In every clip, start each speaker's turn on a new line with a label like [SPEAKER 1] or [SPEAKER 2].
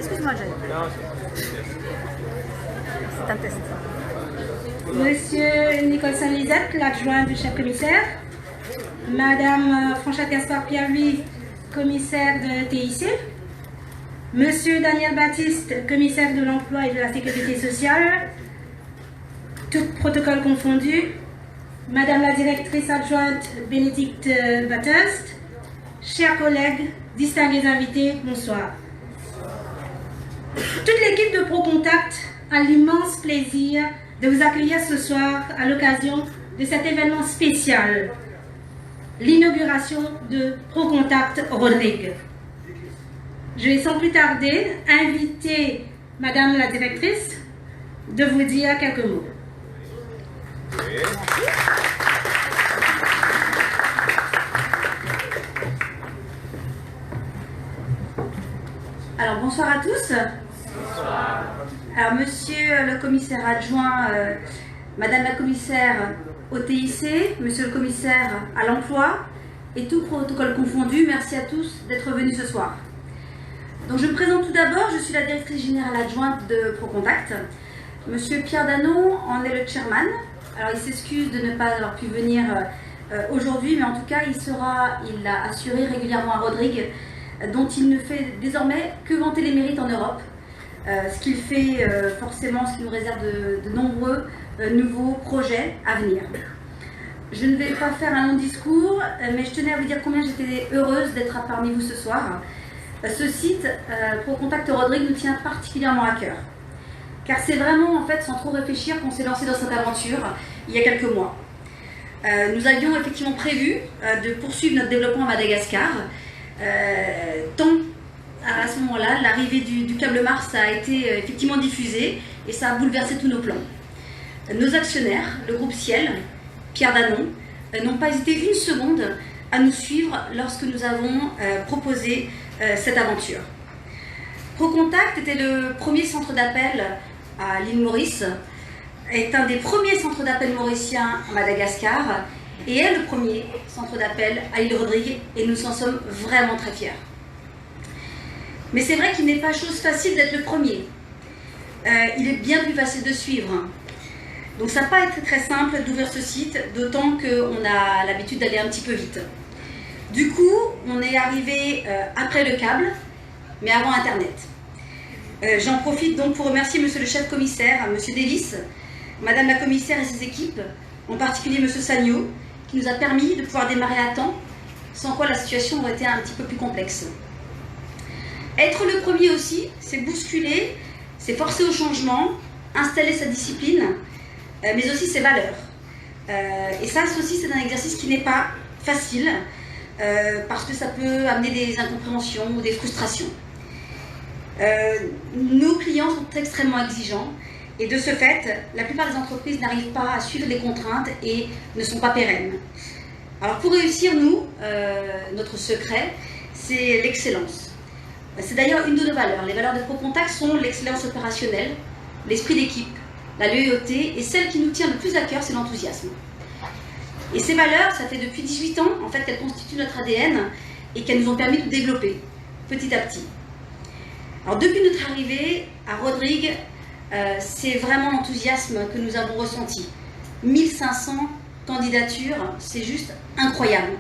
[SPEAKER 1] Excuse-moi, Jeanne. C'est un test.
[SPEAKER 2] Monsieur Nicholson Lisette, l'adjoint du chef commissaire. Madame Franchette Gaspard-Pierre-Louis, commissaire de TIC. Monsieur Daniel Baptiste, commissaire de l'emploi et de la sécurité sociale. Tout protocole confondu. Madame la directrice adjointe Bénédicte Bathurst. Chers collègues, distingués invités, bonsoir. Toute l'équipe de ProContact a l'immense plaisir de vous accueillir ce soir à l'occasion de cet événement spécial, l'inauguration de ProContact Rodrigue. Je vais sans plus tarder inviter Madame la directrice de vous dire quelques mots.
[SPEAKER 3] Alors bonsoir à tous. Bonsoir. Alors monsieur le commissaire adjoint, madame la commissaire au TIC, monsieur le commissaire à l'emploi et tout protocole confondu, merci à tous d'être venus ce soir. Donc je me présente tout d'abord, je suis la directrice générale adjointe de ProContact. Monsieur Pierre Danon en est le chairman. Alors il s'excuse de ne pas avoir pu venir aujourd'hui, mais en tout cas il a assuré régulièrement à Rodrigue, dont il ne fait désormais que vanter les mérites en Europe, ce qu'il fait forcément, ce qui nous réserve de nombreux nouveaux projets à venir. Je ne vais pas faire un long discours, mais je tenais à vous dire combien j'étais heureuse d'être parmi vous ce soir. Ce site, ProContact Rodrigue, nous tient particulièrement à cœur, car c'est vraiment en fait sans trop réfléchir qu'on s'est lancé dans cette aventure il y a quelques mois. Nous avions effectivement prévu de poursuivre notre développement à Madagascar, tant à ce moment-là, l'arrivée du câble Mars a été effectivement diffusée et ça a bouleversé tous nos plans. Nos actionnaires, le groupe Ciel, Pierre Danon, n'ont pas hésité une seconde à nous suivre lorsque nous avons proposé cette aventure. ProContact était le premier centre d'appel à l'île Maurice, est un des premiers centres d'appel mauriciens à Madagascar et est le premier centre d'appel à l'île Rodrigue et nous en sommes vraiment très fiers. Mais c'est vrai qu'il n'est pas chose facile d'être le premier. Il est bien plus facile de suivre. Donc ça n'a pas été très simple d'ouvrir ce site, d'autant qu'on a l'habitude d'aller un petit peu vite. Du coup, on est arrivé après le câble, mais avant Internet. J'en profite donc pour remercier monsieur le chef commissaire, monsieur Delis, madame la commissaire et ses équipes, en particulier monsieur Sagno, qui nous a permis de pouvoir démarrer à temps, sans quoi la situation aurait été un petit peu plus complexe. Être le premier aussi, c'est bousculer, c'est forcer au changement, installer sa discipline, mais aussi ses valeurs. Et ça aussi, c'est un exercice qui n'est pas facile, parce que ça peut amener des incompréhensions ou des frustrations. Nos clients sont extrêmement exigeants, et de ce fait, la plupart des entreprises n'arrivent pas à suivre les contraintes et ne sont pas pérennes. Alors pour réussir, nous, notre secret, c'est l'excellence. C'est d'ailleurs une de nos valeurs. Les valeurs de ProContact sont l'excellence opérationnelle, l'esprit d'équipe, la loyauté, et celle qui nous tient le plus à cœur, c'est l'enthousiasme. Et ces valeurs, ça fait depuis 18 ans en fait, qu'elles constituent notre ADN et qu'elles nous ont permis de développer petit à petit. Alors depuis notre arrivée à Rodrigue, c'est vraiment l'enthousiasme que nous avons ressenti. 1500 candidatures, c'est juste incroyable.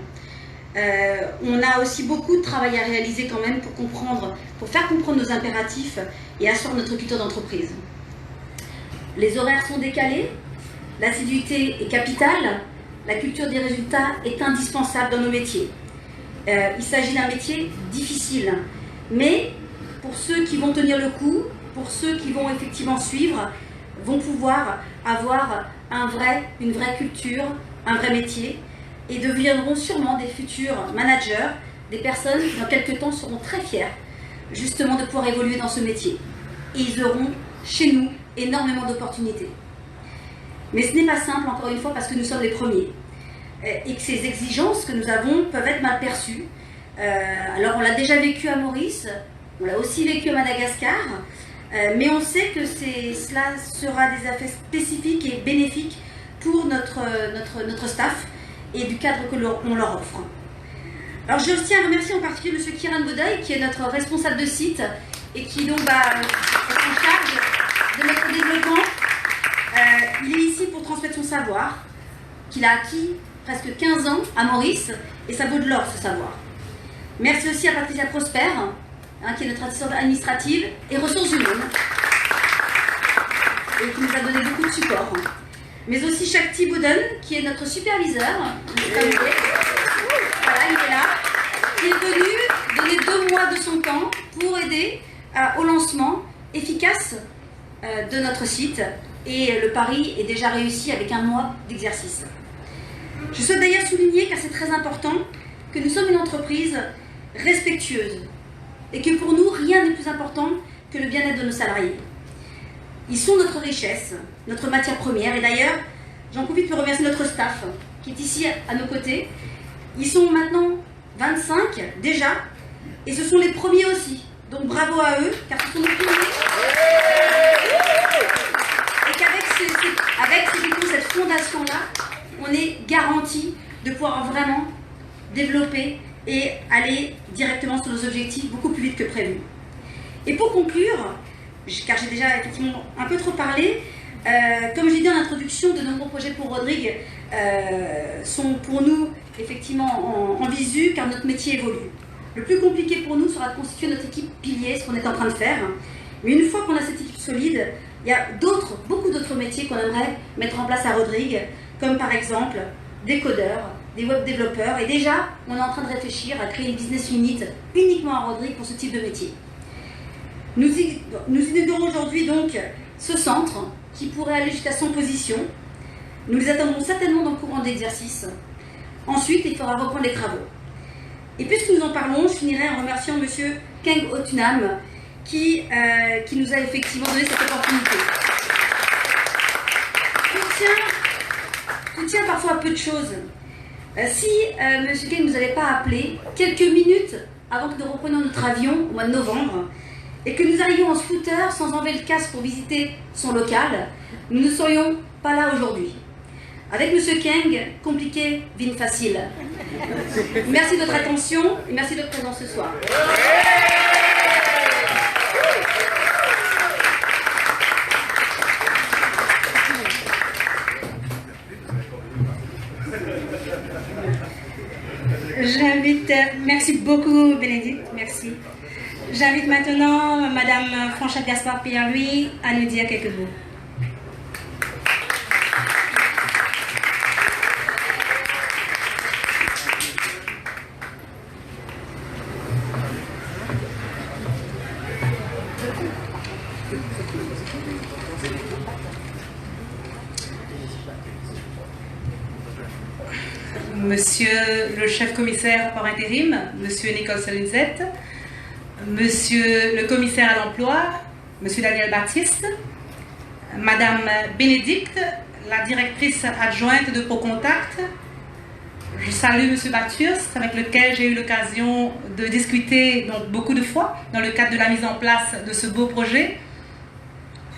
[SPEAKER 3] On a aussi beaucoup de travail à réaliser quand même pour faire comprendre nos impératifs et asseoir notre culture d'entreprise. Les horaires sont décalés, l'assiduité est capitale, la culture des résultats est indispensable dans nos métiers. Il s'agit d'un métier difficile, mais pour ceux qui vont tenir le coup, pour ceux qui vont effectivement suivre, vont pouvoir avoir une vraie culture, un vrai métier, et deviendront sûrement des futurs managers, des personnes qui dans quelques temps seront très fiers justement de pouvoir évoluer dans ce métier. Et ils auront chez nous énormément d'opportunités. Mais ce n'est pas simple, encore une fois, parce que nous sommes les premiers. Et que ces exigences que nous avons peuvent être mal perçues. Alors on l'a déjà vécu à Maurice, on l'a aussi vécu à Madagascar, mais on sait que cela sera des effets spécifiques et bénéfiques pour notre staff et du cadre que l'on leur offre. Alors je tiens à remercier en particulier M. Kiran Godoy, qui est notre responsable de site et qui donc est en charge de notre développement. Il est ici pour transmettre son savoir, qu'il a acquis presque 15 ans à Maurice, et ça vaut de l'or ce savoir. Merci aussi à Patricia Prosper, qui est notre assistante administrative et ressources humaines, et qui nous a donné beaucoup de support. Mais aussi Shakti Bouden, qui est notre superviseur. Voilà, il est là, qui est venu donner 2 mois de son temps pour aider au lancement efficace de notre site. Et le pari est déjà réussi avec 1 mois d'exercice. Je souhaite d'ailleurs souligner, car c'est très important, que nous sommes une entreprise respectueuse et que pour nous, rien n'est plus important que le bien-être de nos salariés. Ils sont notre richesse, notre matière première, et d'ailleurs, j'en profite pour remercier notre staff qui est ici à nos côtés. Ils sont maintenant 25 déjà, et ce sont les premiers aussi. Donc bravo à eux, car ce sont nos premiers. Et qu'avec cette fondation-là, on est garanti de pouvoir vraiment développer et aller directement sur nos objectifs beaucoup plus vite que prévu. Et pour conclure, car j'ai déjà effectivement un peu trop parlé, comme je l'ai dit en introduction, de nombreux projets pour Rodrigue sont pour nous effectivement en visu, car notre métier évolue. Le plus compliqué pour nous sera de constituer notre équipe pilier, ce qu'on est en train de faire. Mais une fois qu'on a cette équipe solide, il y a beaucoup d'autres métiers qu'on aimerait mettre en place à Rodrigue, comme par exemple des codeurs, des web développeurs. Et déjà, on est en train de réfléchir à créer une business unit uniquement à Rodrigue pour ce type de métier. Nous inaugurons aujourd'hui donc ce centre qui pourrait aller jusqu'à 100 positions. Nous les attendrons certainement dans le courant de l'exercice. Ensuite, il faudra reprendre les travaux. Et puisque nous en parlons, je finirai en remerciant M. Keng Otunam qui nous a effectivement donné cette opportunité. Tout tient parfois à peu de choses. Si M. Keng ne nous avait pas appelé quelques minutes avant que nous reprenions notre avion au mois de novembre, et que nous arrivions en scooter sans enlever le casque pour visiter son local, nous ne serions pas là aujourd'hui. Avec M. Keng, compliqué, vine facile. Merci de votre attention et merci de votre présence ce soir.
[SPEAKER 2] Merci beaucoup Bénédicte, merci. J'invite maintenant Madame Franchette Gaspard-Pierre-Louis à nous dire quelques mots.
[SPEAKER 1] Monsieur le chef commissaire par intérim, Monsieur Nicole Solizette, Monsieur le commissaire à l'emploi, Monsieur Daniel Baptiste, Madame Bénédicte, la directrice adjointe de ProContact. Je salue Monsieur Bathurst, avec lequel j'ai eu l'occasion de discuter donc, beaucoup de fois dans le cadre de la mise en place de ce beau projet.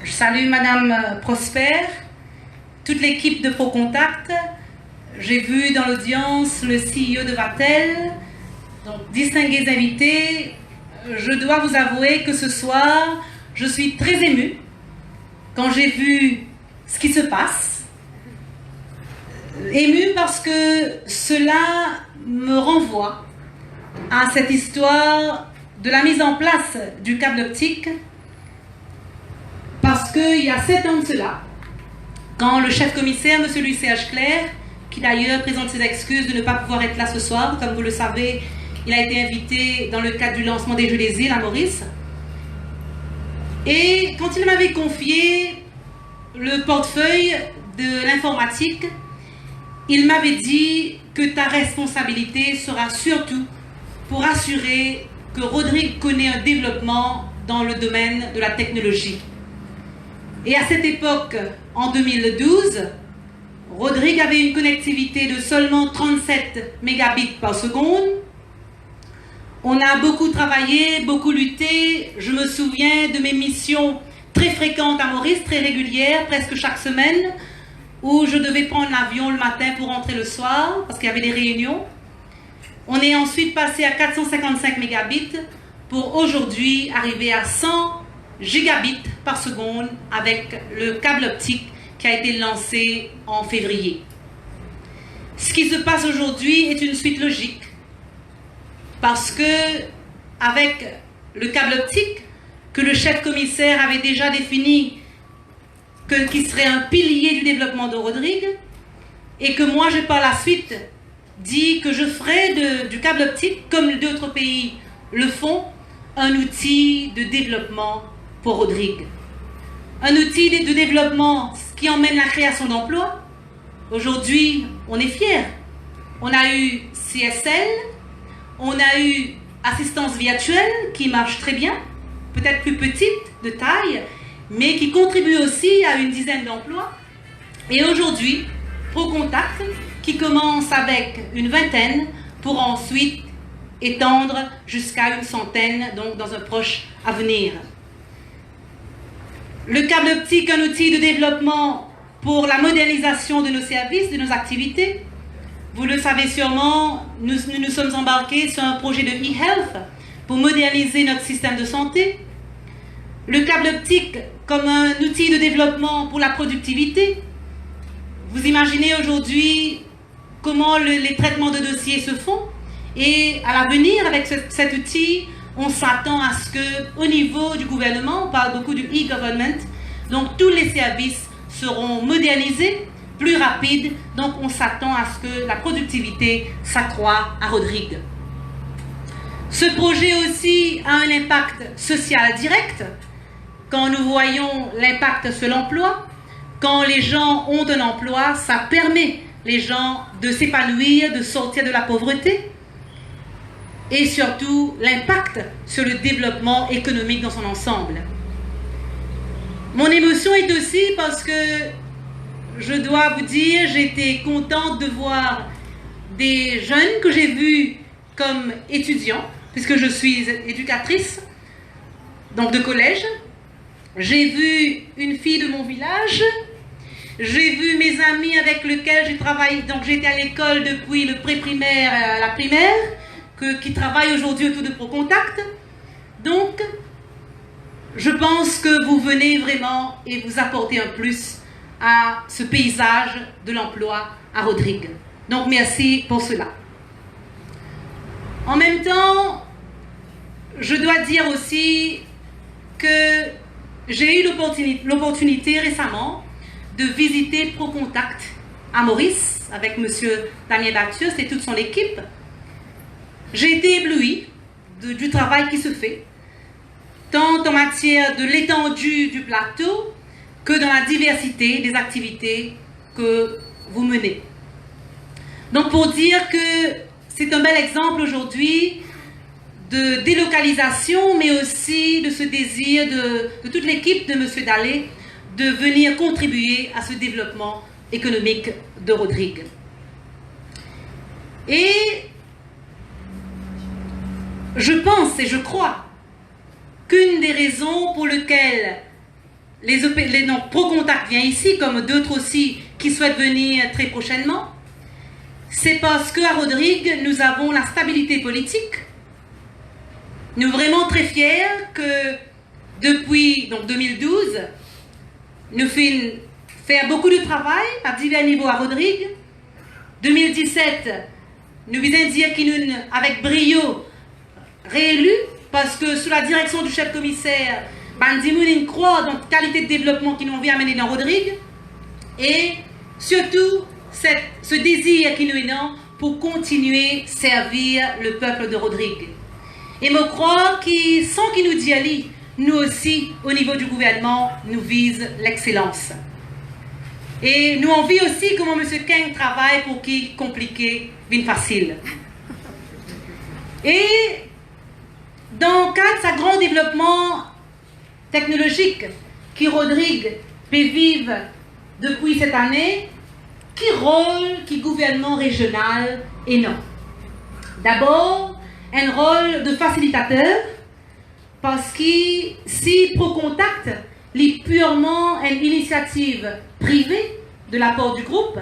[SPEAKER 1] Je salue Madame Prosper, toute l'équipe de ProContact. J'ai vu dans l'audience le CEO de Vatel, donc distingués invités. Je dois vous avouer que ce soir, je suis très émue quand j'ai vu ce qui se passe. Émue parce que cela me renvoie à cette histoire de la mise en place du câble optique. Parce qu'il y a 7 ans de cela, quand le chef commissaire, M. Louis C.H. Clerc, qui d'ailleurs présente ses excuses de ne pas pouvoir être là ce soir, comme vous le savez, il a été invité dans le cadre du lancement des Jeux des Îles à Maurice. Et quand il m'avait confié le portefeuille de l'informatique, il m'avait dit que ta responsabilité sera surtout pour assurer que Rodrigue connaît un développement dans le domaine de la technologie. Et à cette époque, en 2012, Rodrigue avait une connectivité de seulement 37 mégabits par seconde. On a beaucoup travaillé, beaucoup lutté. Je me souviens de mes missions très fréquentes à Maurice, très régulières, presque chaque semaine, où je devais prendre l'avion le matin pour rentrer le soir, parce qu'il y avait des réunions. On est ensuite passé à 455 mégabits pour aujourd'hui arriver à 100 gigabits par seconde avec le câble optique qui a été lancé en février. Ce qui se passe aujourd'hui est une suite logique parce que avec le câble optique que le chef commissaire avait déjà défini qui serait un pilier du développement de Rodrigue et que moi, par la suite, dit que je ferai du câble optique, comme d'autres pays le font, un outil de développement pour Rodrigue. Un outil de développement qui emmène la création d'emplois. Aujourd'hui, on est fiers. On a eu CSL, on a eu assistance virtuelle qui marche très bien, peut-être plus petite de taille, mais qui contribue aussi à une dizaine d'emplois. Et aujourd'hui, ProContact, qui commence avec une vingtaine pour ensuite étendre jusqu'à une centaine, donc dans un proche avenir. Le câble optique, un outil de développement pour la modernisation de nos services, de nos activités. Vous le savez sûrement, nous sommes embarqués sur un projet de e-health pour moderniser notre système de santé. Le câble optique comme un outil de développement pour la productivité. Vous imaginez aujourd'hui comment les traitements de dossiers se font et à l'avenir, avec cet outil, on s'attend à ce qu'au niveau du gouvernement, on parle beaucoup du e-government, donc tous les services seront modernisés, plus rapides, donc on s'attend à ce que la productivité s'accroît à Rodrigue. Ce projet aussi a un impact social direct. Quand nous voyons l'impact sur l'emploi, quand les gens ont un emploi, ça permet les gens de s'épanouir, de sortir de la pauvreté et surtout l'impact sur le développement économique dans son ensemble. Mon émotion est aussi parce que je dois vous dire, j'étais contente de voir des jeunes que j'ai vus comme étudiants, puisque je suis éducatrice, donc de collège. J'ai vu une fille de mon village, j'ai vu mes amis avec lesquels j'ai travaillé, donc j'étais à l'école depuis le pré-primaire à la primaire, qui travaillent aujourd'hui autour de ProContact. Donc, je pense que vous venez vraiment et vous apportez un plus à ce paysage de l'emploi à Rodrigue. Donc, merci pour cela. En même temps, je dois dire aussi que j'ai eu l'opportunité récemment de visiter ProContact à Maurice avec M. Daniel Baptiste et toute son équipe. J'ai été éblouie du travail qui se fait, tant en matière de l'étendue du plateau que dans la diversité des activités que vous menez. Donc pour dire que c'est un bel exemple aujourd'hui de délocalisation, mais aussi de ce désir de toute l'équipe de M. Dallé de venir contribuer à ce développement économique de Rodrigue. Et je pense et je crois qu'une des raisons pour lesquelles ProContact vient ici, comme d'autres aussi qui souhaitent venir très prochainement, c'est parce qu'à Rodrigue, nous avons la stabilité politique. Nous sommes vraiment très fiers que depuis 2012, nous faisons faire beaucoup de travail à divers niveaux à Rodrigue. 2017, nous voulons dire qu'il nous, avec brio, réélu, parce que sous la direction du chef commissaire, Bandimoun croit dans la qualité de développement qu'ils nous ont amené dans Rodrigue, et surtout ce désir qui nous est là pour continuer à servir le peuple de Rodrigue. Et je crois que sans qu'il nous dise, nous aussi, au niveau du gouvernement, nous visons l'excellence. Et nous on vit aussi comment M. Keng travaille pour qu'il compliqué vienne facile. Et dans le cadre de ce grand développement technologique qui Rodrigue peut vivre depuis cette année, qui rôle qui gouvernement régional et non. D'abord, un rôle de facilitateur, parce que si ProContact est purement une initiative privée de la part du groupe,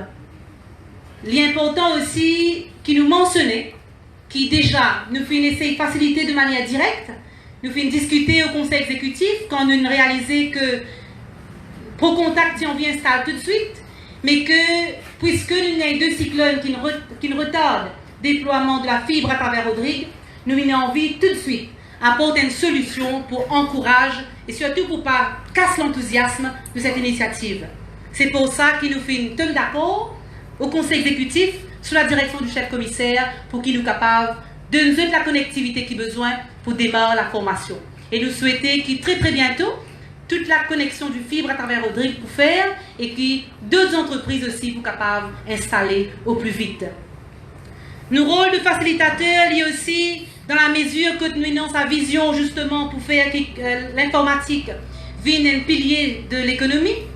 [SPEAKER 1] l'important aussi qui nous mentionnait, qui déjà nous fait essayer de faciliter de manière directe, nous finissons discuter au conseil exécutif quand nous réalisons que ProContact, si on vient installer tout de suite, mais que, puisque nous avons 2 cyclones qui nous retardent le déploiement de la fibre à travers Rodrigue, nous avons envie tout de suite d'apporter une solution pour encourager et surtout pour ne pas casser l'enthousiasme de cette initiative. C'est pour ça qu'il nous fait une tonne d'accord au conseil exécutif sous la direction du chef commissaire pour qu'il nous capable de nous donner la connectivité qu'il a besoin pour démarrer la formation. Et nous souhaitons qu'il très très bientôt toute la connexion du fibre à travers Rodrigue pour faire et que d'autres entreprises aussi pour capables d'installer au plus vite. Nos rôles de facilitateurs liés aussi dans la mesure que nous avons sa vision justement pour faire que l'informatique vienne un pilier de l'économie.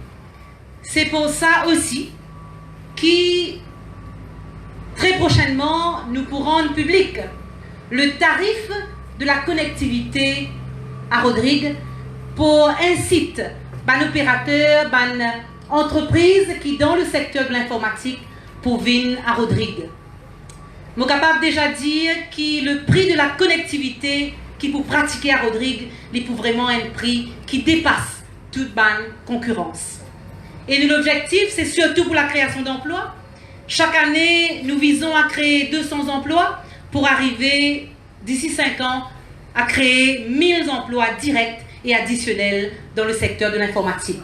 [SPEAKER 1] C'est pour ça aussi que très prochainement nous pourrons rendre public le tarif de la connectivité à Rodrigue pour inciter les opérateurs, les entreprises qui dans le secteur de l'informatique pour venir à Rodrigue. Je suis capable déjà dire que le prix de la connectivité qui pour pratiquer à Rodrigue est pour vraiment un prix qui dépasse toute bonne concurrence. Et l'objectif, c'est surtout pour la création d'emplois. Chaque année, nous visons à créer 200 emplois pour arriver d'ici 5 ans à créer 1000 emplois directs et additionnels dans le secteur de l'informatique.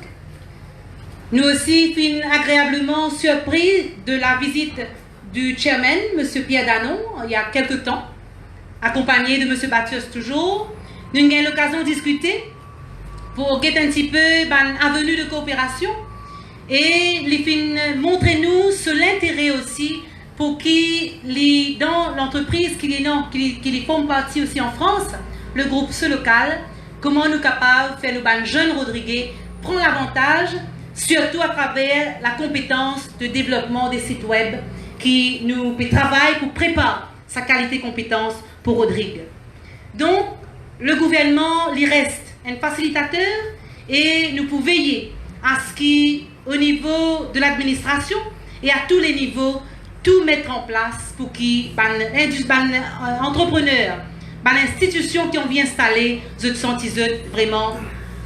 [SPEAKER 1] Nous aussi sommes agréablement surpris de la visite du chairman, M. Pierre Danon, il y a quelques temps, accompagné de M. Baptiste toujours. Nous avons eu l'occasion de discuter pour guetter un petit peu l'avenue de coopération et montrer-nous l'intérêt aussi pour qui dans l'entreprise qui forme partie aussi en France, le groupe Ce Local, comment nous sommes capables de faire nos jeunes Rodriguais prendre l'avantage, surtout à travers la compétence de développement des sites web qui nous travaille pour préparer sa qualité de compétence pour Rodrigue. Donc, le gouvernement il reste un facilitateur et nous pouvons veiller à ce qu'au niveau de l'administration et à tous les niveaux, tout mettre en place pour que les entrepreneurs, les institutions qui ont bien installé, se sentent vraiment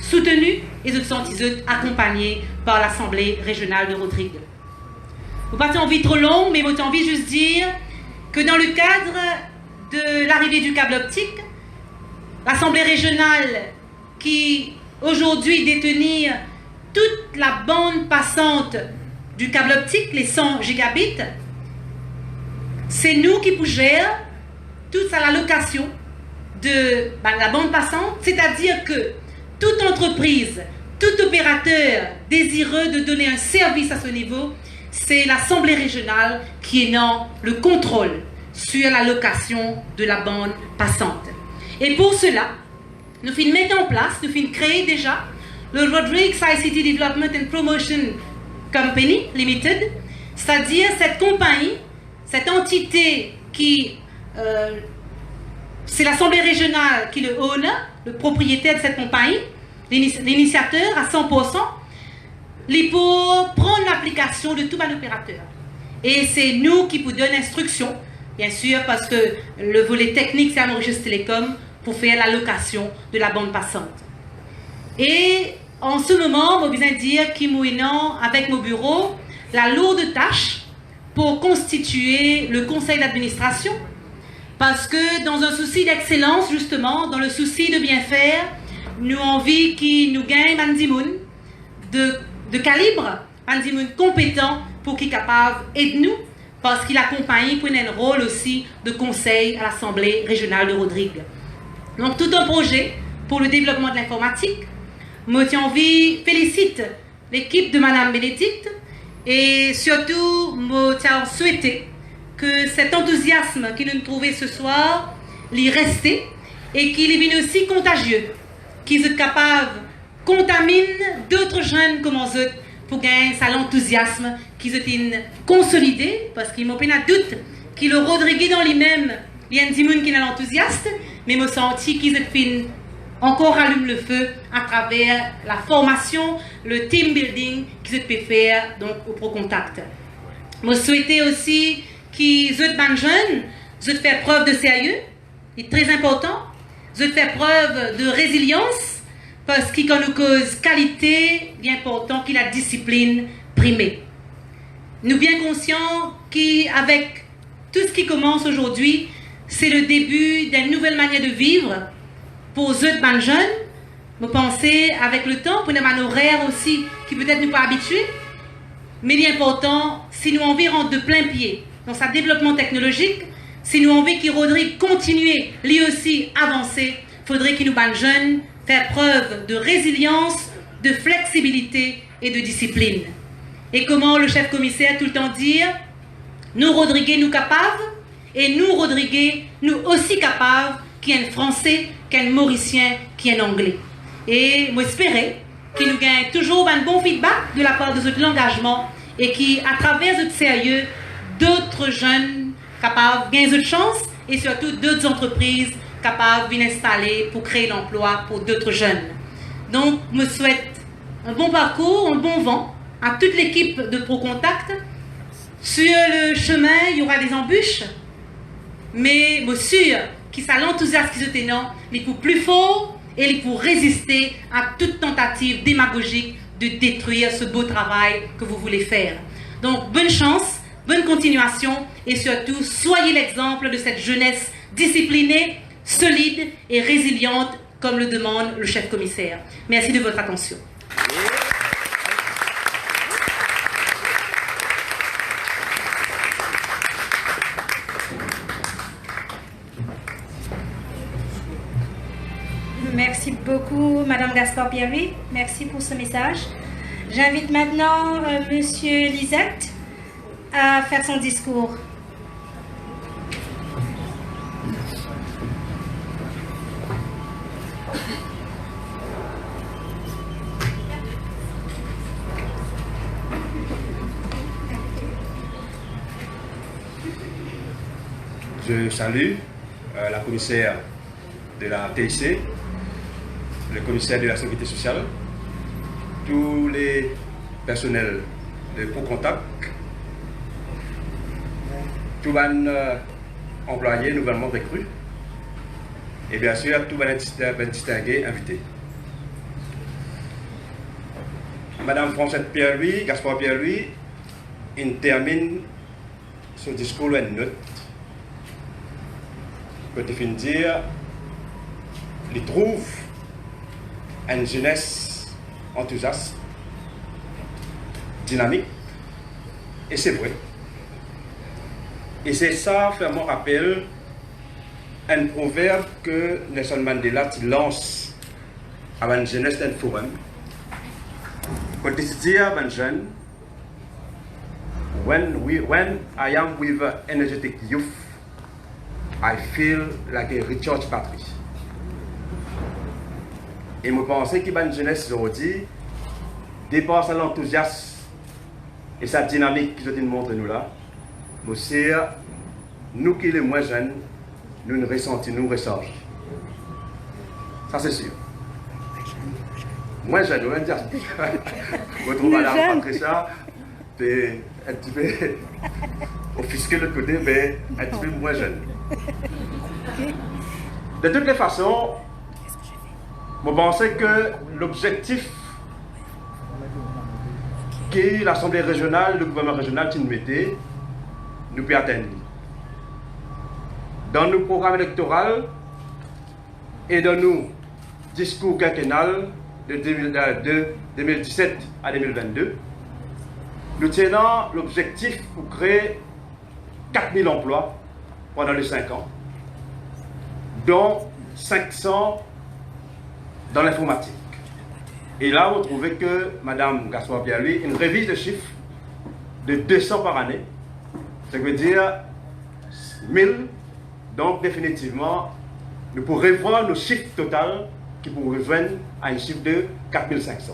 [SPEAKER 1] soutenus et se sentent accompagnés par l'Assemblée régionale de Rodrigue. Vous n'avez pas envie trop long, mais j'ai envie de juste dire que dans le cadre de l'arrivée du câble optique, l'Assemblée régionale qui aujourd'hui détenir toute la bande passante du câble optique, les 100 gigabits, c'est nous qui gérons toute la location de la bande passante, c'est-à-dire que toute entreprise, tout opérateur désireux de donner un service à ce niveau, c'est l'Assemblée régionale qui est dans le contrôle sur la location de la bande passante. Et pour cela, nous mettons en place, nous créons déjà le Rodrigue ICT Development and Promotion Company Limited, c'est-à-dire cette compagnie, cette entité qui, c'est l'Assemblée régionale qui le own, le propriétaire de cette compagnie, l'initiateur à 100%, pour prendre l'application de tout un opérateur. Et c'est nous qui vous donnons l'instruction, bien sûr, parce que le volet technique, c'est à Mauritius Télécom, pour faire la location de la bande passante. Et en ce moment, je besoin dire qu'il mouinant avec nos bureaux la lourde tâche pour constituer le conseil d'administration, parce que dans un souci d'excellence, justement, dans le souci de bien faire, nous avons envie qu'il nous gagne Mandimoun de calibre, Mandimoun compétent pour qu'il soit capable d'aider nous, parce qu'il accompagne pour un rôle aussi de conseil à l'Assemblée régionale de Rodrigue. Donc tout un projet pour le développement de l'informatique. Moi, j'ai envie félicite l'équipe de Madame Bénédicte et surtout, moi, j'ai souhaité que cet enthousiasme qu'il nous trouvait ce soir, l'y restait et qu'il est aussi contagieux, qu'ils soient capables de contaminer d'autres jeunes comme eux pour gagner l'enthousiasme, qu'ils soient consolidés, parce qu'il m'a pas de doute qu'il le Rodrigue dans lui-même, il y a un monde qui est l'enthousiaste, mais je me senti qu'ils soient encore allume le feu à travers la formation, le team building qu'ils peuvent faire donc au ProContact. Je souhaitais aussi qu'ils soient jeunes, faire preuve de sérieux, c'est très important. de faire preuve de résilience, parce qu'il nous cause qualité, bien important qu'il la discipline primée. Nous bien conscients qu'avec tout ce qui commence aujourd'hui, c'est le début d'une nouvelle manière de vivre pour eux de jeunes. Vous pensez avec le temps, pour un horaire aussi qui peut-être nous pas habitués, mais l'important, si nous envie rentrer de plein pied dans sa développement technologique, si nous envie qu'il Rodrigue continuer, lui aussi avancer, faudrait qu'il nous jeunes faire preuve de résilience, de flexibilité et de discipline. Et comment le chef commissaire tout le temps dire, nous Rodriguez nous capables, et nous Rodriguez nous aussi capables, qui est un français, qui est un mauricien, qui est un anglais. Et moi j'espérais qu'il nous gagne toujours un bon feedback de la part de l'engagement et qui, à travers ce sérieux, d'autres jeunes capables gagnent de chance et surtout d'autres entreprises capables de s'installer pour créer l'emploi pour d'autres jeunes. Donc, je me souhaite un bon parcours, un bon vent à toute l'équipe de ProContact. Sur le chemin, il y aura des embûches, mais je suis sûr qu'il ça l'enthousiasme qui se tenant, il faut plus fort et il faut résister à toute tentative démagogique de détruire ce beau travail que vous voulez faire. Donc, bonne chance, bonne continuation et surtout, soyez l'exemple de cette jeunesse disciplinée, solide et résiliente comme le demande le chef commissaire. Merci de votre attention.
[SPEAKER 2] Merci beaucoup, Madame Gaspard-Pierry. Merci pour ce message. J'invite maintenant Monsieur Lisette à faire son discours.
[SPEAKER 4] Je salue la commissaire de la TIC, le commissaire de la Sécurité sociale, tous les personnels de ProContact, tous les employés nouvellement recrues et bien sûr tous les distingués invités. Madame Françoise Pierre-Louis, Gaspard Pierre-Louis, il termine son discours à une note pour définir, il trouve une jeunesse enthousiaste, dynamique, et c'est vrai. Et c'est ça, fait mon rappel, un proverbe que Nelson Mandela lance à une jeunesse d'un forum. Pour dire à une jeune, when I am with energetic youth, I feel like a recharge battery. Et je pense que la jeunesse aujourd'hui dépasse l'enthousiasme et sa dynamique que je nous montre nous là. C'est nous qui les moins jeunes, nous ne ressentons, nous recharge. Ça c'est sûr. Moins jeune, on va dire. Vous trouvez Madame Patricia, un petit peu offusqué de l'autre côté, mais un petit peu moins jeune. De toutes les façons, je pense que l'objectif que l'Assemblée régionale, le gouvernement régional qui nous mettait, nous peut atteindre. Dans nos programmes électoraux et dans nos discours quinquennaux de 2017 à 2022, nous tenons l'objectif pour créer 4000 emplois pendant les 5 ans, dont 500 dans l'informatique. Et là, vous trouvez que Mme Gaspard-Pierre-Louis, une révise de chiffres de 200 par année, ça veut dire 1000. Donc, définitivement, nous pourrons voir nos chiffres total qui pourraient rejoindre à un chiffre de 4500.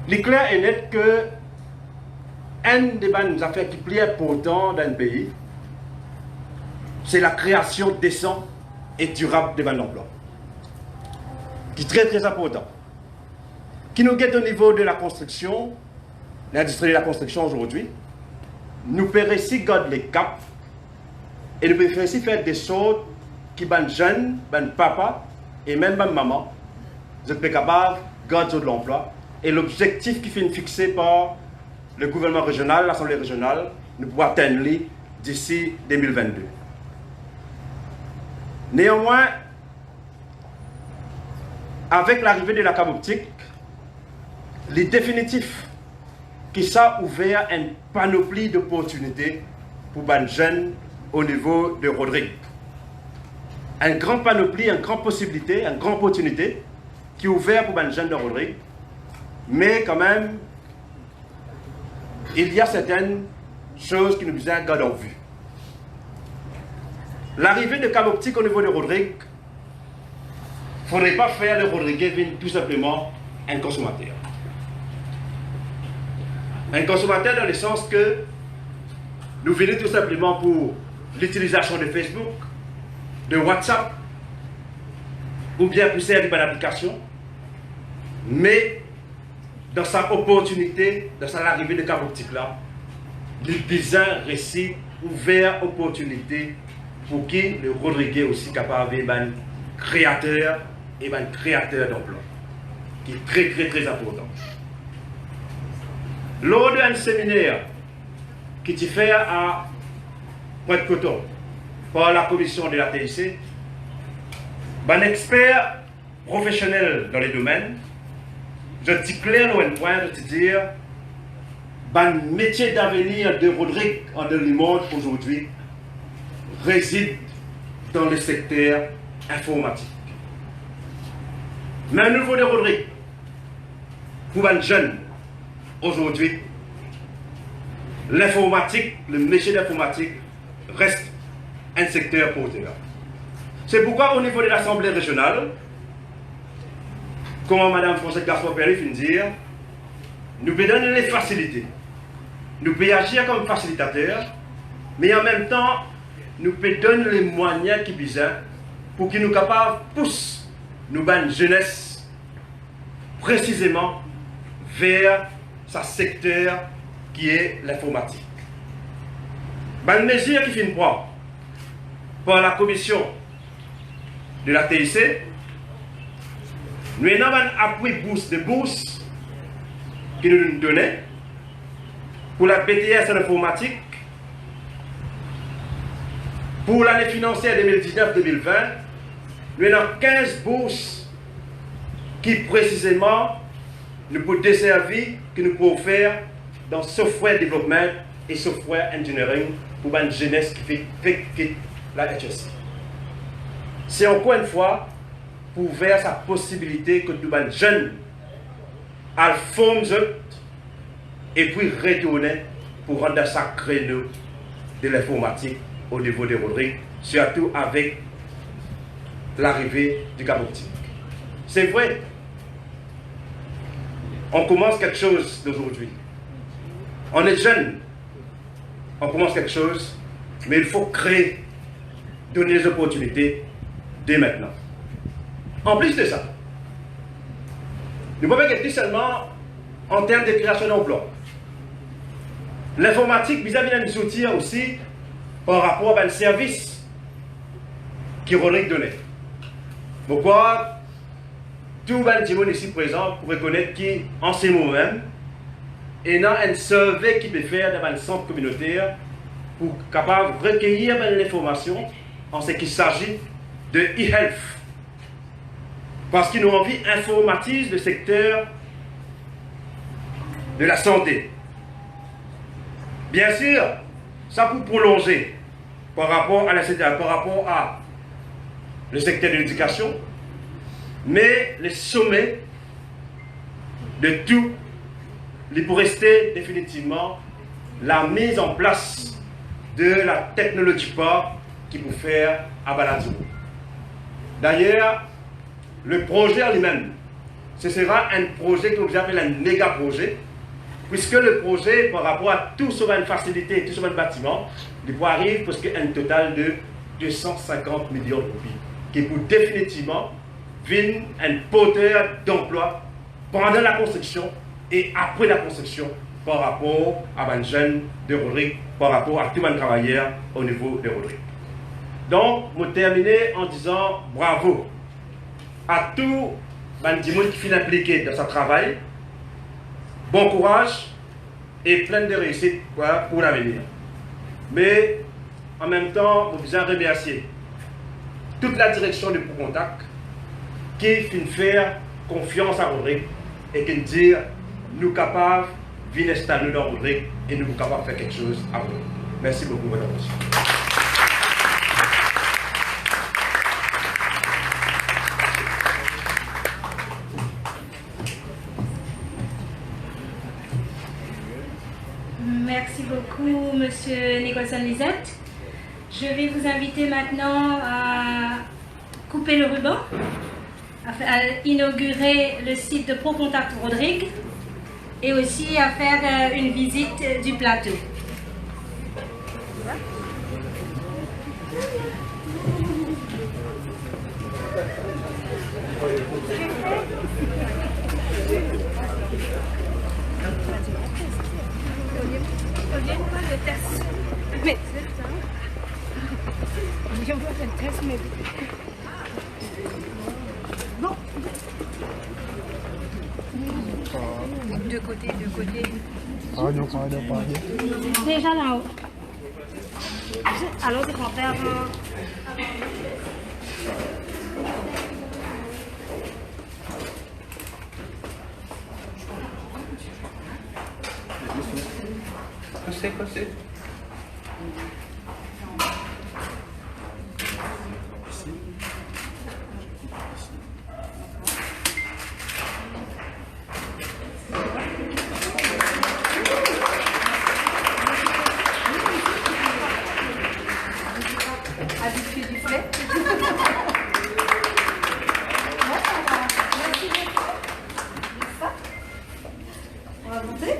[SPEAKER 4] Il est clair et net que une des bonnes affaires qui plaît pourtant dans un pays, c'est la création décente et durable de bonnes emplois. Qui est très très important. Qui nous guette au niveau de la construction, l'industrie de la construction aujourd'hui, nous pouvons aussi garder les caps et nous pouvons aussi faire des choses qui ban jeune, ban papa et même ban maman, vous êtes capables de garder de l'emploi. Et l'objectif qui est fixé par le gouvernement régional, l'Assemblée régionale, nous pourrons atteindre d'ici 2022. Néanmoins, avec l'arrivée de la câble optique, les définitifs qui ça ouvert une panoplie d'opportunités pour les jeunes au niveau de Rodrigue. Une grande panoplie, une grande possibilité, une grande opportunité qui est ouverte pour les jeunes de Rodrigue. Mais quand même, il y a certaines choses qui nous besoin de garder en vue. L'arrivée de câble optique au niveau de Rodrigue, il ne faudrait pas faire de Rodrigue tout simplement un consommateur. Un consommateur dans le sens que nous venons tout simplement pour l'utilisation de Facebook, de WhatsApp, ou bien pour servir par l'application, mais dans sa opportunité, dans sa arrivée de câble optique là, il bizarre récit ouvert opportunité pour qui le Rodrigue aussi capable d'être créateur et créateur d'emploi, qui est très important. Lors d'un séminaire qui est fait à Pointe-Coton par la commission de la TIC, un expert professionnel dans les domaines, je dis clair un point de dire le métier d'avenir de Rodrigue en le monde aujourd'hui réside dans le secteur informatique. Mais au niveau de Rodrigue, pour un jeune, aujourd'hui, l'informatique, le métier d'informatique reste un secteur porteur. C'est pourquoi au niveau de l'Assemblée régionale, comme Mme Françoise Gaspard-Perry vient de dire, nous pouvons donner les facilités. Nous pouvons agir comme facilitateurs, mais en même temps, nous pouvons donner les moyens qui besoin pour qu'ils nous capables de pousser nos bonnes jeunesse précisément vers ce secteur qui est l'informatique. Une mesure qui finit par la commission de la TIC, nous avons un appui de bourse qui nous donnait pour la BTS en informatique pour l'année financière 2019-2020. Nous avons 15 bourses qui précisément nous peuvent desservir, que nous pouvons faire dans software development et software engineering pour une jeunesse qui fait la HSC. C'est encore une fois pour ouvrir sa possibilité que nous sommes jeunes à former et puis retourner pour rendre ça créneau de l'informatique au niveau de Rodrigue, surtout avec l'arrivée du câble optique. C'est vrai, on commence quelque chose d'aujourd'hui. On est jeune, on commence quelque chose, mais il faut créer, donner des opportunités dès maintenant. En plus de ça, nous ne pouvons pas être seulement en termes de création d'emplois. L'informatique vis-à-vis de nous outils aussi par rapport à un service qui Rodrigue donnait. Pourquoi tout le monde ici présent pour reconnaître qu'en ce moment même, il y a un survey qui peut faire dans un centre communautaire pour capable de recueillir l'information en ce qui s'agit de e-health. Parce qu'ils ont envie d'informatiser le secteur de la santé. Bien sûr, ça peut prolonger par rapport à le secteur de l'éducation, mais le sommet de tout, il pour rester définitivement la mise en place de la technologie port qui peut faire à Baladio. D'ailleurs, le projet en lui-même, ce sera un projet que vous appelez un méga projet, puisque le projet, par rapport à tout sur une facilité, tout sur un bâtiment, il peut arriver parce qu'il y a un total de 250 millions de roupies, qui peut définitivement venir un porteur d'emploi pendant la construction et après la construction par rapport à un jeune de Rodrigue, par rapport à tout un travailleur au niveau de Rodrigue. Donc, je terminer en disant bravo à tout le monde qui finit impliqué dans ce travail. Bon courage et plein de réussite pour l'avenir. Mais en même temps, je vous remercier toute la direction de Pour Contact qui finit faire confiance à Rodrigue et qui dit nous capables de venir installer dans Rodrigue et nous sommes capables de faire quelque chose à Rodrigue. Merci beaucoup pour votre attention.
[SPEAKER 2] Merci beaucoup, Monsieur Nicholson Lisette. Je vais vous inviter maintenant à couper le ruban, à inaugurer le site de Pro Contact Rodrigue et aussi à faire une visite du plateau.
[SPEAKER 1] De côté, de côté.
[SPEAKER 2] Déjà là-haut. Alors, c'est pour faire...
[SPEAKER 4] Passez.
[SPEAKER 3] Habitué du fait. On va monter.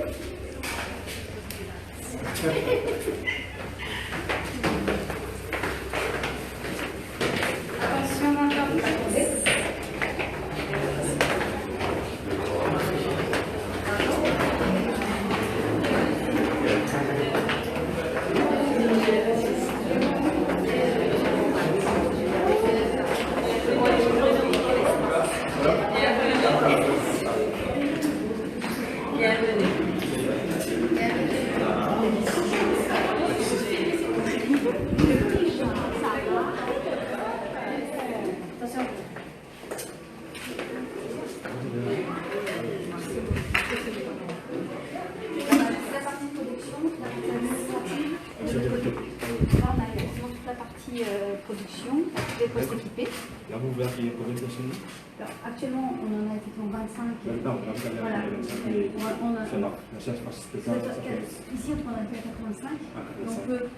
[SPEAKER 3] Attention encore. Production, les postes équipés.
[SPEAKER 5] Là, vous voulez qu'il y ait combien de personnes?
[SPEAKER 3] Alors, actuellement, on en a effectivement 25.
[SPEAKER 5] Non, là, vous avez
[SPEAKER 3] Voilà.
[SPEAKER 5] 25,
[SPEAKER 3] On a,
[SPEAKER 5] ça va. Ça se passe, c'est ça, ça fait.
[SPEAKER 3] ici, on en a fait 85.
[SPEAKER 5] Ah,
[SPEAKER 3] Et on peut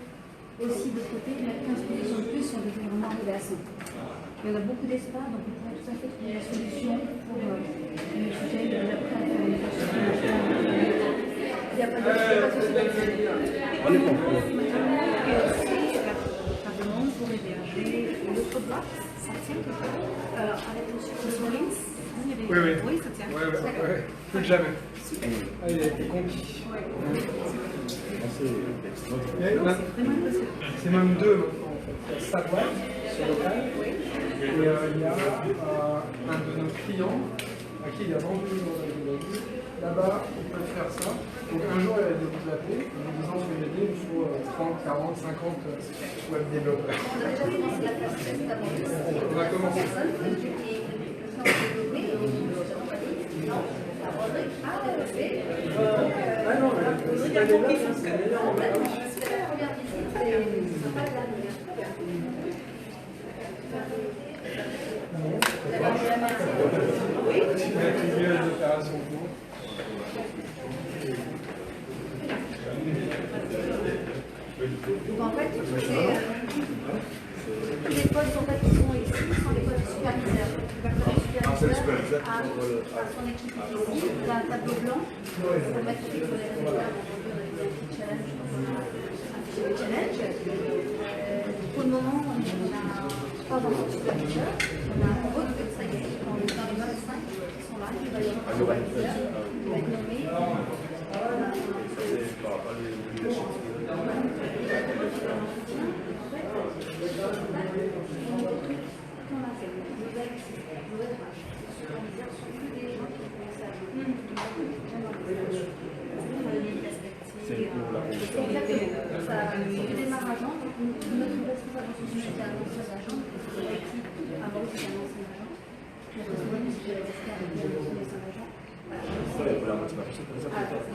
[SPEAKER 3] aussi, de l'autre côté, mettre 15 positions de plus si on veut vraiment arriver à 100. Mais on a beaucoup d'espace, donc on pourrait tout à fait trouver la solution pour le sujet de l'après à faire une construction. Il n'y a pas de souci.
[SPEAKER 5] On est bon.
[SPEAKER 3] Demande pour héberger l'autre bloc, ça tient avec M. Rollins.
[SPEAKER 6] Oui,
[SPEAKER 1] ça tient.
[SPEAKER 6] Ouais. Plus que jamais. Ah, il a été conquis. C'est même deux maintenant. Il y a Sadwell, ce local, et il y a un de nos clients à qui il a vendu là-bas, ils peuvent faire ça. Donc un jour, il a vous appeler, en vous disant que il nous faut 30, 40, 50 web développeurs. On a commencé. Ah non, c'est pas des notes, c'est des normes.
[SPEAKER 3] Donc en fait, les postes en fait, qui sont ici sont les postes superviseurs. Le superviseur a son équipe ici, il a un tableau blanc pour mettre sur les résultats un challenge. Pour le moment, on a pas encore de superviseur, on a un autre de 5 équipes, on est dans les 25 qui sont là, il va y avoir un superviseur, il va être nommé. le démarrage, donc notre responsable de sujet était un ancien agent, qui a Maurice est un ancien agent. Notre responsable de sujet était un ancien agent. Voilà. On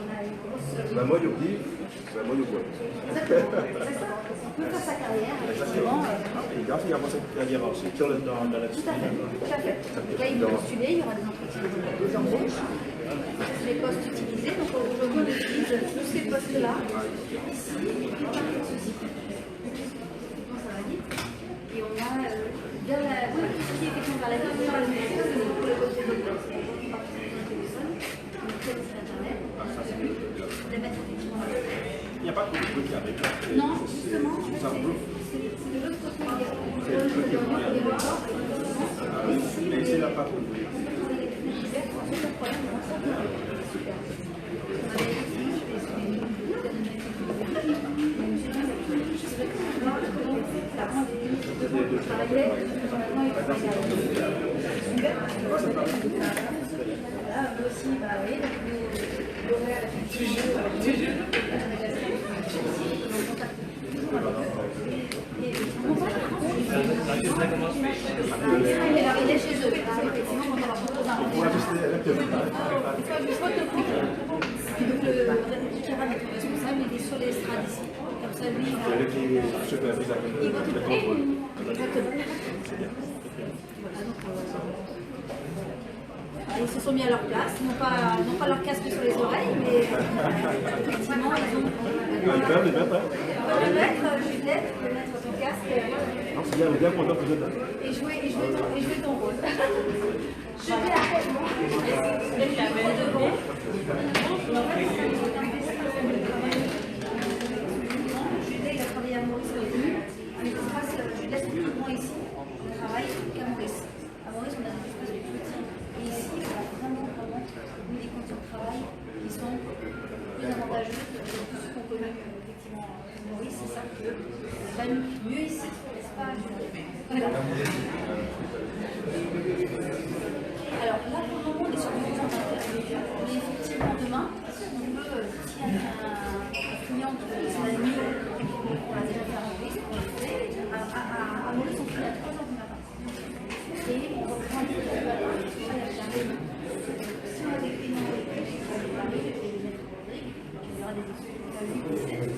[SPEAKER 3] a une grosse.
[SPEAKER 4] Vraiment, je dis, vraiment, je vois.
[SPEAKER 3] Exactement, c'est ça. On peut faire sa carrière, effectivement.
[SPEAKER 4] Les gars, il y a sa carrière aussi, dans la
[SPEAKER 3] Tout à fait, tout à fait. Donc là, il faut postuler, il y aura des entretiens d'embauche. C'est les postes utilisés. Donc aujourd'hui, on utilise tous ces postes-là, ici, et puis on a ceci. Bon, ça va vite. Et on a bien la. Oui, tout ce qui est question vers la vie, pour le poste de développement. Aujourd'hui, par exemple, le téléphone, on crée le site internet, de mettre effectivement la.
[SPEAKER 4] Il n'y a pas de truc qui arrive.
[SPEAKER 3] Non, justement, c'est de l'autre côté. C'est le côté
[SPEAKER 4] mais c'est la part.
[SPEAKER 3] Aussi, bah oui, l'horaire il est chez eux. Effectivement, quand on leur propose un rendez-vous, il faut te prendre. Donc le Kéran, notre responsable, il est sur les estrades ici. Comme ça, lui, il va te prendre. Exactement. Ils se sont mis à leur place, non pas leur casque sur les oreilles, mais effectivement, ils ont.
[SPEAKER 4] Ils peuvent les mettre, hein?
[SPEAKER 3] Le mettre, Juliette, peut mettre ton casque.
[SPEAKER 4] Non, c'est bien content que vous êtes là.
[SPEAKER 3] Et jouer ton rôle. Je vais à devant. Juliette, il a travaillé à Maurice au début. Mais je laisse plus de moi ici. On travaille qu'à Maurice. À Maurice, on a des espaces plus petits. Et ici, on a vraiment mis des conditions de travail qui sont plus avantageuses que tout ce qu'on connaît effectivement Maurice. C'est ça que va mieux ici, n'est-ce pas, Juliette? Voilà. Alors là, pour le moment, on est sur du temps d'intérêt. Mais effectivement, demain, on peut, s'il y a un client qui va mieux, on l'a déjà fait à Maurice, on le fait. À Maurice, on finit à 3h du matin. Et on reprend un peu de la matin. Si on a des clients qui vont parler, je vais les mettre en Rodrigue. Il y aura des explications à 8 17.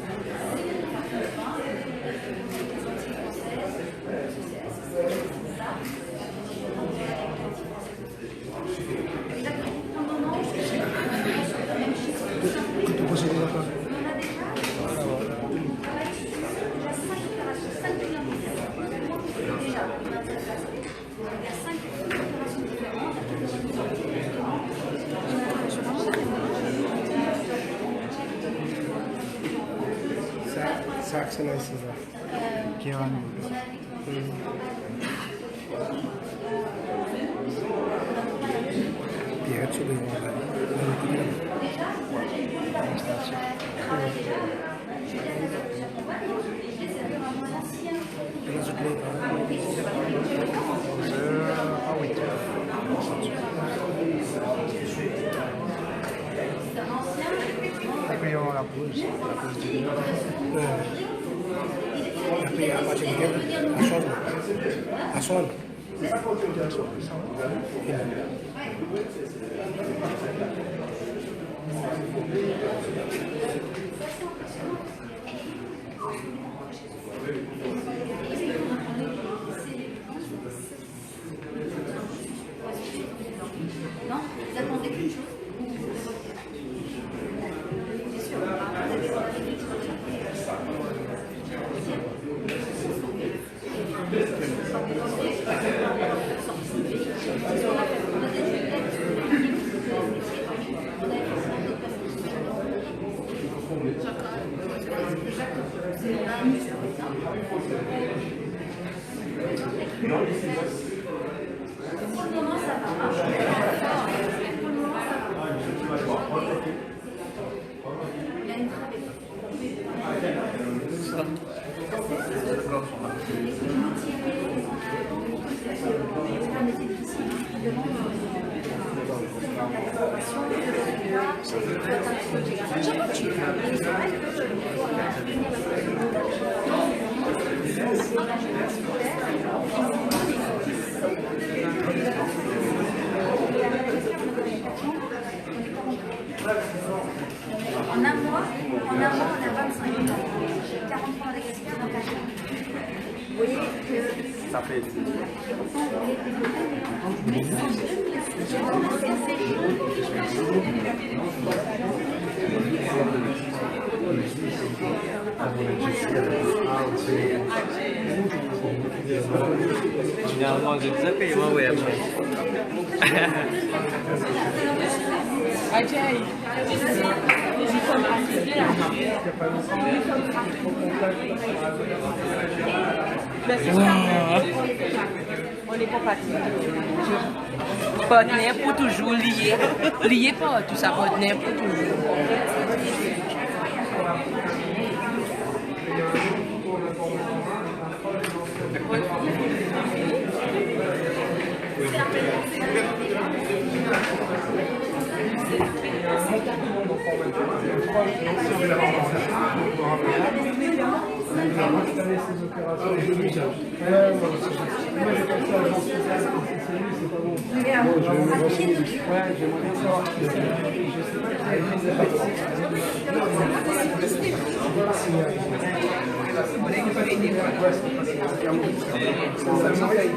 [SPEAKER 6] Saxon 있어서 기억하는 거. 비가 치고 있는 거. 하고 있죠. 그리고 la pause du et puis à partir de à son
[SPEAKER 3] Non, vous attendez quelque chose? Bien sûr, vous avez pour le moment, ça va. Pour le moment, ça va. Il y a une travée. En un mois, on a 25 000 ans. 40 francs avec vous voyez que
[SPEAKER 4] Ça fait.
[SPEAKER 7] Généralement, je disais que je m'envoie après.
[SPEAKER 8] On est compatibles. Partenaire pour toujours, lié. Lié pas tout ça, partenaire pour toujours.
[SPEAKER 6] Ces opérations de l'usage. Moi j'ai pensé à l'agence spéciale, c'est pas bon. Ouais, j'aimerais bien savoir qui c'est. Je sais pas qui a été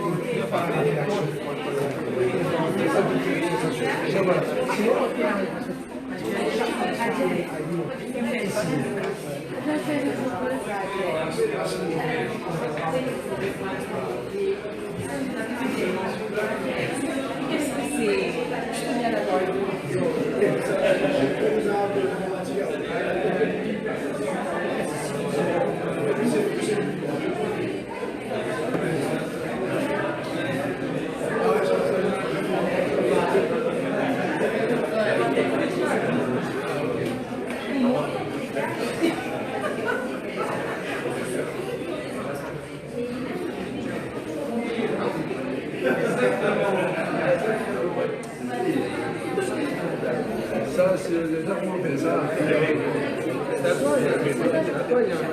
[SPEAKER 6] Ça, c'est le développement de ça. C'est à toi, il y a un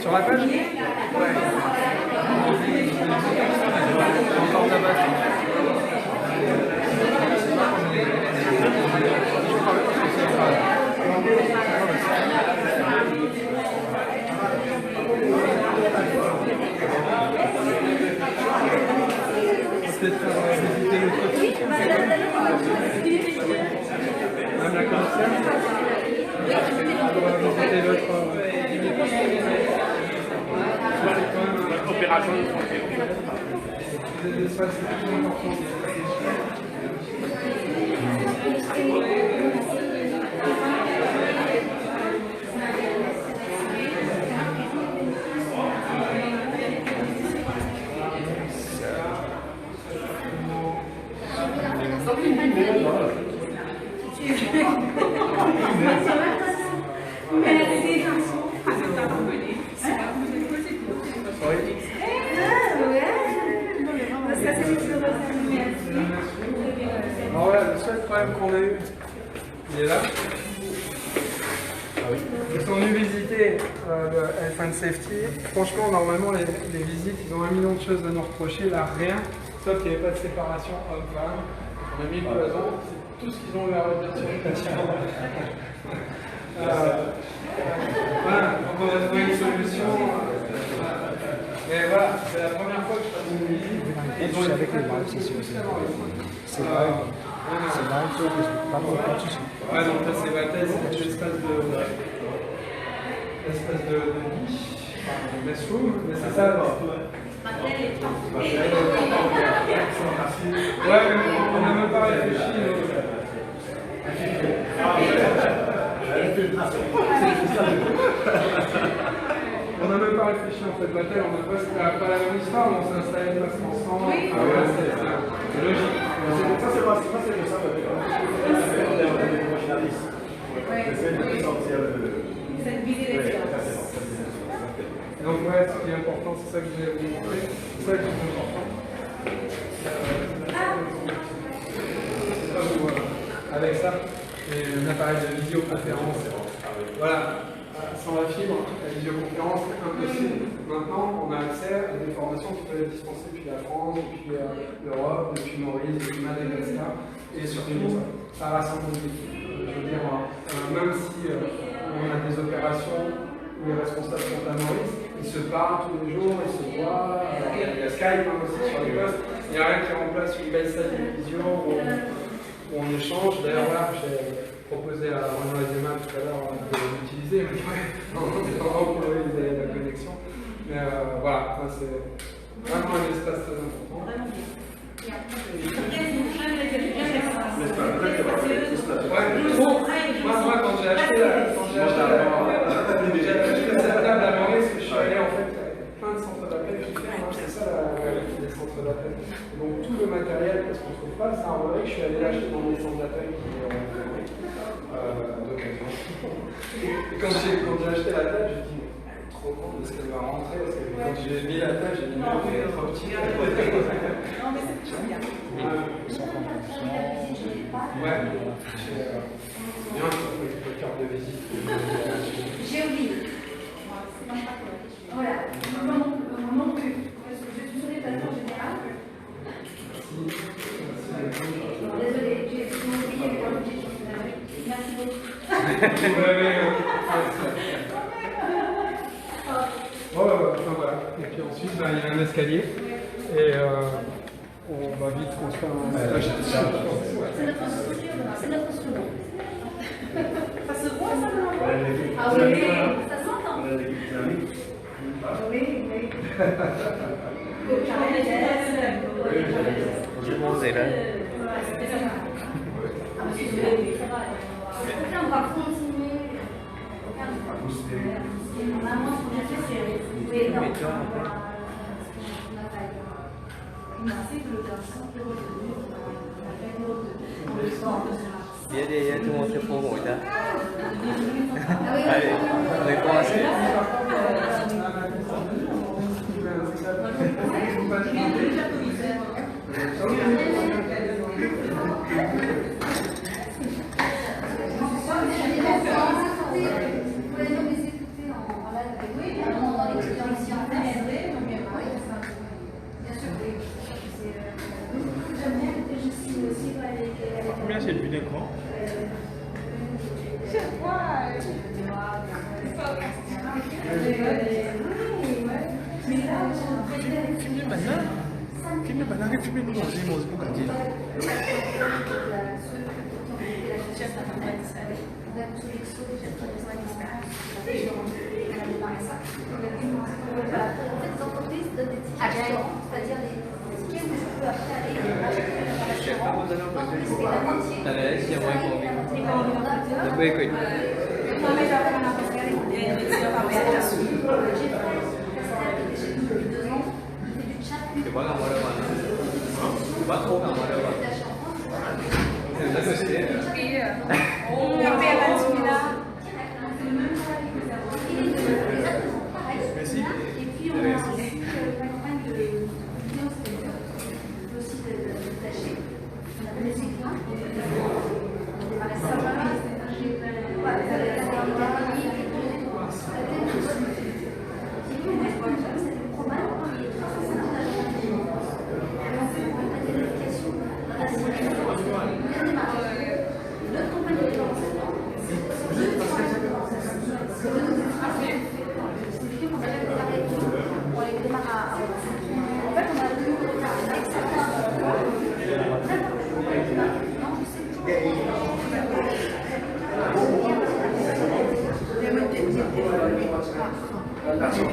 [SPEAKER 6] Sur la page? décidé de faire visiter le truc. Madame la commissaire, on va visiter votre
[SPEAKER 4] Opération.
[SPEAKER 6] des espaces plus importants. Alors voilà, le seul problème qu'on a eu, il est là. Ils sont venus visiter le Health and Safety. Franchement, normalement, les visites, ils ont 1 million de choses à nous reprocher. Là, rien. Sauf qu'il n'y avait pas de séparation homme-femme. On a mis le poison. C'est tout ce qu'ils ont eu à redire sur les patients. Voilà, donc on a trouvé une solution. Mais voilà, c'est la première fois que je faisais une visite. Ils ont été très
[SPEAKER 5] C'est live, pas de souci.
[SPEAKER 6] Ouais, donc là c'est ma thèse, c'est l'espace de niche, restroom, mais c'est ça. Ouais, mais on n'a même pas réfléchi. On n'a même pas réfléchi en fait, Batel, on n'a pas la même histoire, mais on s'est installé de façon ensemble. Ah ouais, c'est logique.
[SPEAKER 5] Ça, c'est pas ça,
[SPEAKER 6] Donc ouais, ce qui est important, c'est ça que je voulais vous montrer. C'est ça qui est important. Avec ça, et un appareil de visioconférence. Voilà. Sans la fibre, la visioconférence, c'est impossible. Maintenant, on a accès à des formations qui peuvent être dispensées depuis la France, depuis l'Europe, depuis Maurice, depuis Madagascar, et surtout, ça rassemble des équipes. Je veux dire, même si on a des opérations où les responsables sont à Maurice, ils se parlent tous les jours, ils se voient, il y a Skype aussi sur les postes, il n'y a rien qui remplace une belle salle de visio où on échange. D'ailleurs, voilà, j'ai proposé à Renaud Azema tout à l'heure de l'utiliser, mais on est en pour la connexion. Mais voilà, c'est vraiment un espace très important. Ouais, moi quand j'ai acheté cette table à Maurice, je suis allé en fait plein de centres d'appel qui font, c'est ça les centres d'appel. Donc tout le matériel, parce qu'on ne trouve pas, c'est un relais que je suis allé l'acheter dans les centres d'appel qui d'occasion. Et quand j'ai acheté la table, j'ai dit trop con de ce qu'elle va rentrer, parce que quand j'ai mis la table, j'ai dit mais elle est trop petite. Non mais c'est bien. Ouais, bien, le cœur de visite.
[SPEAKER 3] J'ai oublié. Voilà, non plus. Parce que je suis sur les plateaux en général. Désolée, j'ai oublié les objectifs. Merci beaucoup.
[SPEAKER 6] Voilà. Et puis ensuite, il y a un escalier. Et on va vite construire un stage.
[SPEAKER 3] C'est notre slogan. Ça se voit, ça, non? Ah oui, ça s'entend. Oui, oui.
[SPEAKER 7] C'est là.
[SPEAKER 3] On va continuer. Maman, ce qu'on a fait, c'est. Oui, non.
[SPEAKER 7] Il y a tout le monde pour moi là. Allez, on est commencé.
[SPEAKER 5] Combien c'est le but d'écran? Kimi banana filmé nous manger pour gagner là.
[SPEAKER 9] Les entreprises donnent des tickets restaurants, c'est-à-dire des tickets où je peux après aller acheter dans un restaurant. L'entreprise fait la moitié.
[SPEAKER 5] Merci.
[SPEAKER 9] Et puis on a aussi la campagne de vidéo, c'est aussi d'acheter. On appelle les écrins. On démarre ça.
[SPEAKER 6] Parce que